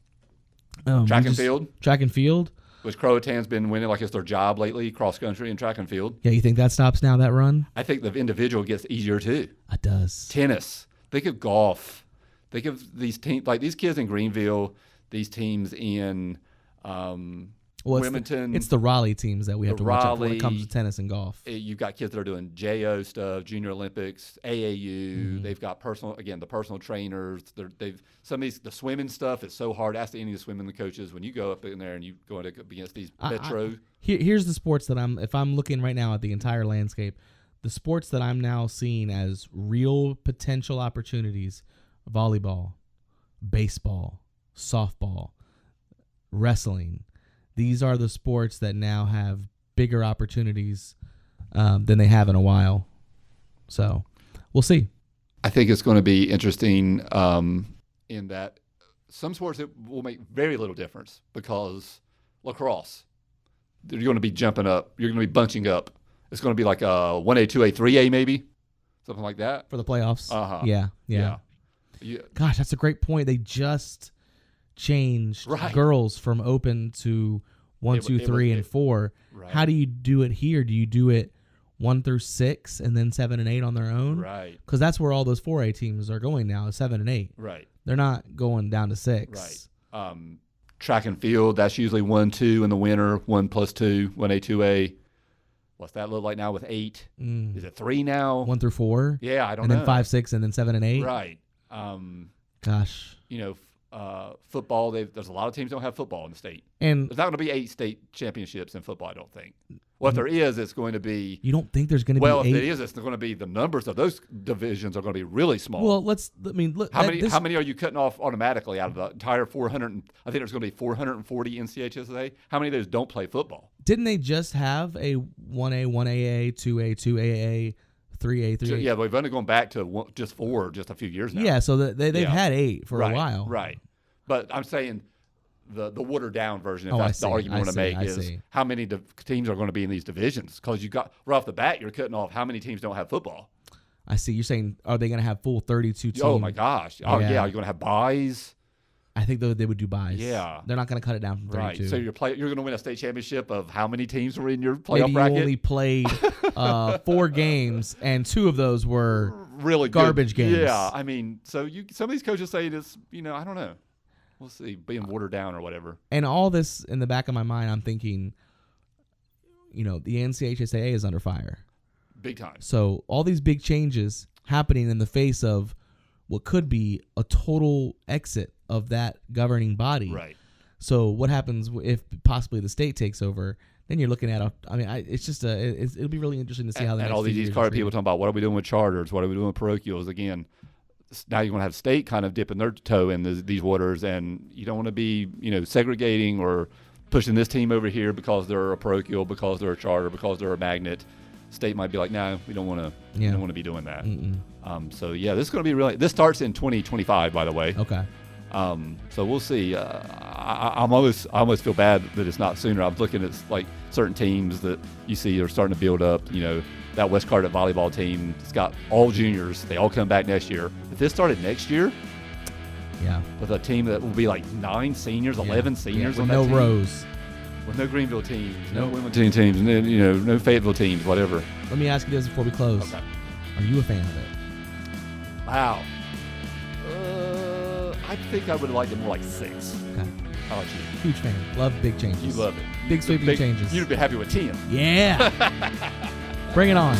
Track and field, Track and field. which Croatan's been winning like it's their job lately, cross country and track and field. Yeah, you think that stops now, that run? I think the individual gets easier too. It does. Tennis. Think of golf. Think of these teams like these kids in Greenville, these teams in Well, Wilmington. It's the Raleigh teams that we have the to watch out for when it comes Raleigh. to tennis and golf. You've got kids that are doing JO stuff, Junior Olympics, AAU. Mm-hmm. They've got the personal trainers. They've some of these the swimming stuff is so hard. Ask any of the swimming coaches when you go up in there and you go against these metro. Here's the sports that if I'm looking right now at the entire landscape, the sports that I'm now seeing as real potential opportunities: volleyball, baseball, softball, wrestling. These are the sports that now have bigger opportunities than they have in a while. So we'll see. I think it's going to be interesting in that some sports it will make very little difference because lacrosse, you're going to be jumping up. You're going to be bunching up. It's going to be like a 1A, 2A, 3A maybe, something like that. For the playoffs. Uh-huh. Yeah. Yeah. Gosh, that's a great point. They just changed Right. girls from open to 1, 2, 3, and 4. Right. How do you do it here? Do you do it 1 through 6 and then 7 and 8 on their own? Right. Because that's where all those 4A teams are going now, 7 and 8. Right. They're not going down to 6. Right. Track and field, that's usually 1, 2 in the winter, 1 plus 2, 1A, 2A. What's that look like now with 8? Is it 3 now? 1 through 4. Yeah, I don't and know. then 5, 6, and then 7 and 8. Right. Gosh. Football, there's a lot of teams don't have football in the state. And There's not going to be 8 state championships in football, I don't think. Well, if there is, it's going to be you don't think there's going to well. be 8? If it is, it's going to be the numbers of those divisions are going to be really small. Well, look. how many are you cutting off automatically out of the entire 400? I think there's going to be 440 NCHSA. How many of those don't play football? Didn't they just have a 1A, 1AA, 2A, 2AA, 3A, 3A? Yeah, we've only gone back to just 4 just a few years now. Yeah, so they've Yeah. had 8 for right, a while. Right. But I'm saying the watered down version, if Oh, that's I the see, argument I you want to see, make, I is see. how many teams are going to be in these divisions? Because you got right off the bat, you're cutting off how many teams don't have football. I see. You're saying, are they going to have full 32 teams? Oh my gosh! Oh Yeah. yeah, you're going to have buys. I think they would do buys. Yeah. They're not going to cut it down from 32. Right. So you're going to win a state championship of how many teams were in your playoff Maybe bracket? you only played 4 games, and 2 of those were really garbage good. games. Yeah, I mean, some of these coaches say this. I don't know. We'll see, being watered down or whatever. And all this in the back of my mind, I'm thinking, the NCHSAA is under fire. Big time. So all these big changes happening in the face of what could be a total exit of that governing body. Right. So what happens if possibly the state takes over? Then you're looking at it'll be really interesting to see how the and next all few these years East Carter are people treated. talking about what are we doing with charters? What are we doing with parochials? Again, now you're going to have state kind of dipping their toe in these waters, and you don't want to be segregating or pushing this team over here because they're a parochial, because they're a charter, because they're a magnet. State might be like, no, we don't want to. Yeah. We don't want to be doing that. So yeah, this is going to be really. This starts in 2025, by the way. Okay. So we'll see. I almost feel bad that it's not sooner. I'm looking at like certain teams that you see are starting to build up. That West Carteret volleyball team, it's got all juniors. They all come back next year. If this started next year Yeah. with a team that will be like 9 seniors, 11 seniors, with on that no team, rows. With no Greenville teams, no Wilmington teams, no Fayetteville teams, whatever. Let me ask you this before we close. Okay. Are you a fan of it? Wow. I think I would like it more like 6. Okay. How about you? Huge fan. Love big changes. You love it. Big sweeping changes. You'd be happy with 10. Yeah. Bring it on.